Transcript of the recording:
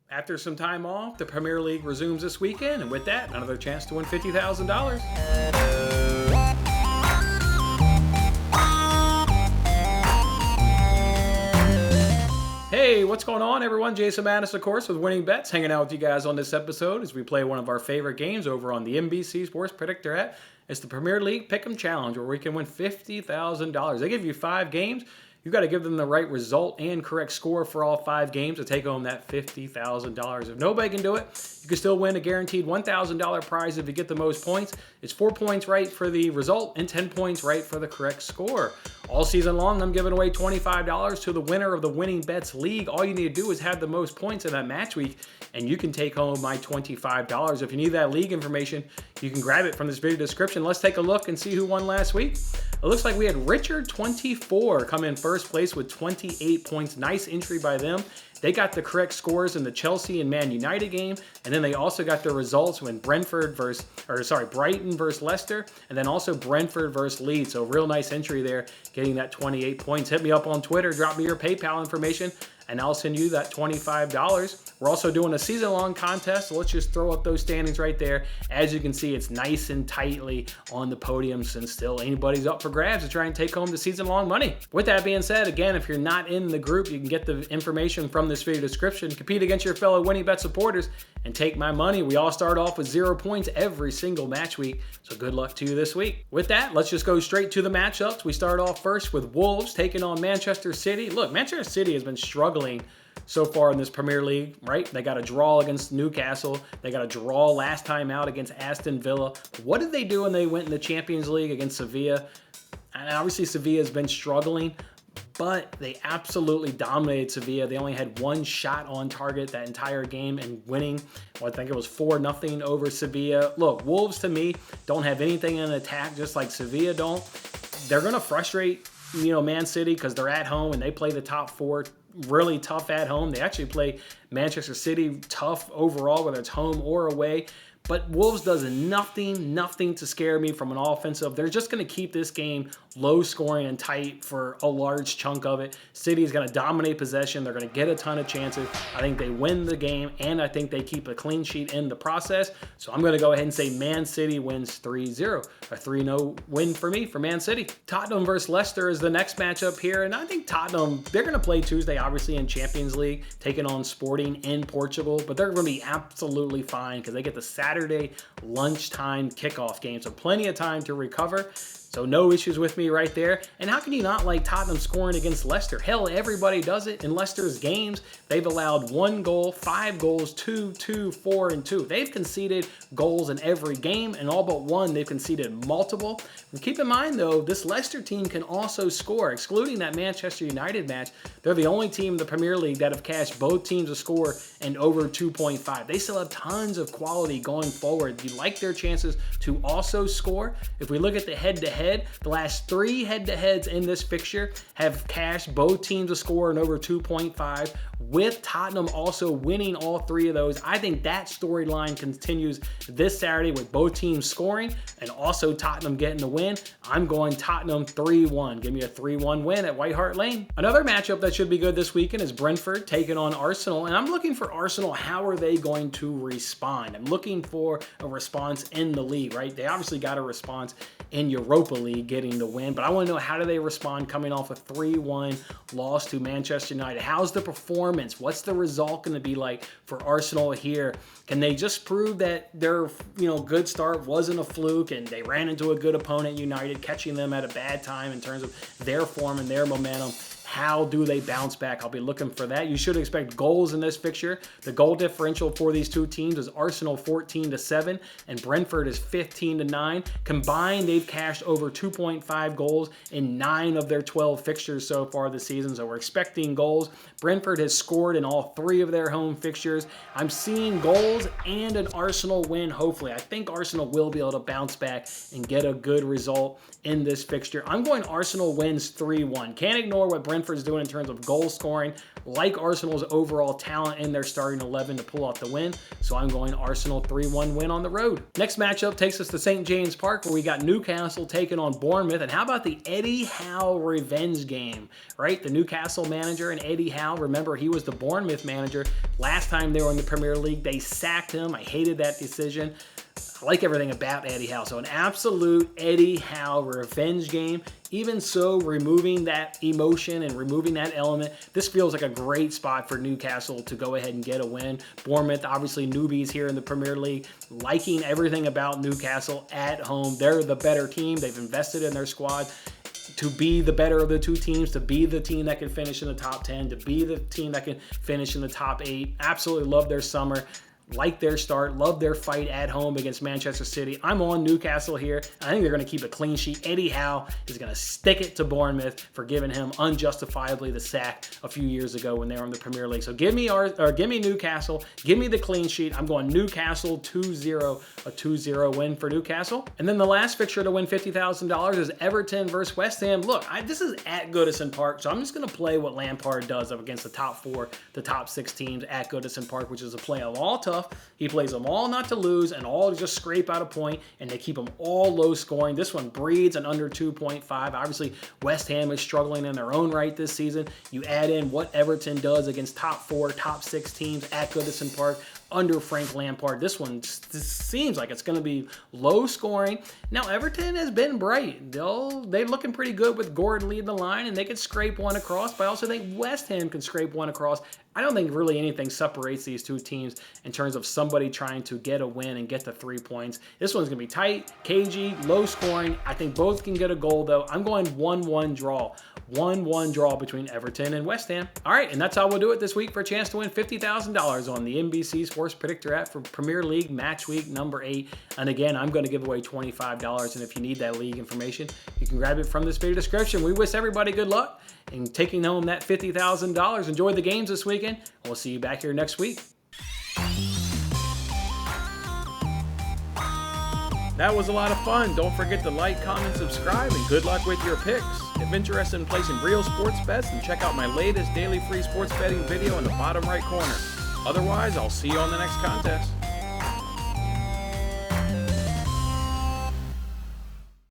After some time off, the Premier League resumes this weekend, and with that, another chance to win $50,000. Hey, what's going on, everyone? Jason Mattis, of course, with Winning Bets, hanging out with you guys on this episode as we play one of our favorite games over on the NBC Sports Predictor app. It's the Premier League Pick'em Challenge, where we can win $50,000. They give you 5 games. You got to give them the right result and correct score for all 5 games to take home that $50,000. If nobody can do it, you can still win a guaranteed $1,000 prize if you get the most points. It's 4 points right for the result and 10 points right for the correct score. All season long, I'm giving away $25 to the winner of the Winning Bets League. All you need to do is have the most points in that match week, and you can take home my $25. If you need that league information, you can grab it from this video description. Let's take a look and see who won last week. It looks like we had Richard24 come in first place with 28 points. Nice entry by them. They got the correct scores in the Chelsea and Man United game, and then they also got the results when Brighton versus Leicester, and then also Brentford versus Leeds. So real nice entry there, getting that 28 points. Hit me up on Twitter, drop me your PayPal information, and I'll send you that $25. We're also doing a season-long contest, so let's just throw up those standings right there. As you can see, it's nice and tightly on the podiums, and still anybody's up for grabs to try and take home the season-long money. With that being said, again, if you're not in the group, you can get the information from this video description. Compete against your fellow Winning Bet supporters and take my money. We all start off with 0 points every single match week, so good luck to you this week. With that, let's just go straight to the matchups. We start off first with Wolves taking on Manchester City. Look, Manchester City has been struggling so far in this Premier League, right? They got a draw against Newcastle. They got a draw last time out against Aston Villa. What did they do when they went in the Champions League against Sevilla? And obviously Sevilla has been struggling, but they absolutely dominated Sevilla. They only had 1 shot on target that entire game and winning. Well, I think it was 4-0 over Sevilla. Look, Wolves to me don't have anything in attack, just like Sevilla don't. They're going to frustrate, Man City because they're at home and they play the top 4 really tough at home. They actually play Manchester City tough overall, whether it's home or away. But Wolves does nothing to scare me from an offensive. They're just going to keep this game low scoring and tight for a large chunk of it. City is going to dominate possession. They're going to get a ton of chances. I think they win the game, and I think they keep a clean sheet in the process. So I'm going to go ahead and say Man City wins 3-0. A 3-0 win for me for Man City. Tottenham versus Leicester is the next matchup here, and I think Tottenham, they're going to play Tuesday, obviously, in Champions League, taking on Sporting in Portugal, but they're going to be absolutely fine because they get the Saturday lunchtime kickoff game, so plenty of time to recover. So no issues with me right there. And how can you not like Tottenham scoring against Leicester? Hell, everybody does it. In Leicester's games, they've allowed 1 goal, 5 goals, 2, 2, 4, and 2. They've conceded goals in every game, and all but 1, they've conceded multiple. And keep in mind, though, this Leicester team can also score. Excluding that Manchester United match, they're the only team in the Premier League that have cashed both teams to score and over 2.5. They still have tons of quality going forward. You like their chances to also score. If we look at the head-to-head, the last 3 head-to-heads in this fixture have cashed both teams to score and over 2.5, with Tottenham also winning all 3 of those. I think that storyline continues this Saturday with both teams scoring and also Tottenham getting the win. I'm going Tottenham 3-1. Give me a 3-1 win at White Hart Lane. Another matchup that should be good this weekend is Brentford taking on Arsenal, and I'm looking for Arsenal. How are they going to respond? I'm looking for a response in the league, right? They obviously got a response in Europa League getting the win, but I want to know, how do they respond coming off a 3-1 loss to Manchester United? How's the performance? What's the result going to be like for Arsenal here? Can they just prove that their good start wasn't a fluke and they ran into a good opponent, United, catching them at a bad time in terms of their form and their momentum? How do they bounce back? I'll be looking for that. You should expect goals in this fixture. The goal differential for these 2 teams is Arsenal 14-7 and Brentford is 15-9. Combined, they've cashed over 2.5 goals in 9 of their 12 fixtures so far this season, so we're expecting goals. Brentford has scored in all 3 of their home fixtures. I'm seeing goals and an Arsenal win, hopefully. I think Arsenal will be able to bounce back and get a good result in this fixture. I'm going Arsenal wins 3-1. Can't ignore what Brentford Brentford's doing in terms of goal scoring, like Arsenal's overall talent in their starting 11 to pull off the win. So I'm going Arsenal 3-1 win on the road. Next matchup takes us to St. James Park, where we got Newcastle taking on Bournemouth. And how about the Eddie Howe revenge game, right? The Newcastle manager and Eddie Howe, remember, he was the Bournemouth manager. Last time they were in the Premier League, they sacked him. I hated that decision. I like everything about Eddie Howe. So an absolute Eddie Howe revenge game. Even so, removing that emotion and removing that element, this feels like a great spot for Newcastle to go ahead and get a win. Bournemouth, obviously newbies here in the Premier League, liking everything about Newcastle at home. They're the better team. They've invested in their squad to be the better of the two teams, to be the team that can finish in the top 10, to be the team that can finish in the top 8. Absolutely love their summer. Like their start, love their fight at home against Manchester City. I'm on Newcastle here. I think they're going to keep a clean sheet. Eddie Howe is going to stick it to Bournemouth for giving him unjustifiably the sack a few years ago when they were in the Premier League. So give me Newcastle. Give me the clean sheet. I'm going Newcastle 2-0, a 2-0 win for Newcastle. And then the last fixture to win $50,000 is Everton versus West Ham. Look, this is at Goodison Park, so I'm just going to play what Lampard does up against the top 4, the top 6 teams at Goodison Park, which is a play of all tough. He plays them all not to lose and all to just scrape out a point, and they keep them all low scoring. This one breeds an under 2.5. Obviously, West Ham is struggling in their own right this season. You add in what Everton does against top 4, top 6 teams at Goodison Park under Frank Lampard. This one seems like it's going to be low scoring. Now, Everton has been bright. They're looking pretty good with Gordon leading the line, and they could scrape one across, but I also think West Ham can scrape one across. I don't think really anything separates these two teams in terms of somebody trying to get a win and get the 3 points. This one's going to be tight, cagey, low scoring. I think both can get a goal, though. I'm going 1-1 draw. 1-1 draw between Everton and West Ham. All right, and that's how we'll do it this week for a chance to win $50,000 on the NBC Sports Predictor app for Premier League Match Week number 8. And again, I'm going to give away $25, and if you need that league information, you can grab it from this video description. We wish everybody good luck in taking home that $50,000. Enjoy the games this weekend. We'll see you back here next week. That was a lot of fun. Don't forget to like, comment, subscribe, and good luck with your picks. If interested in placing real sports bets, then check out my latest daily free sports betting video in the bottom right corner. Otherwise, I'll see you on the next contest.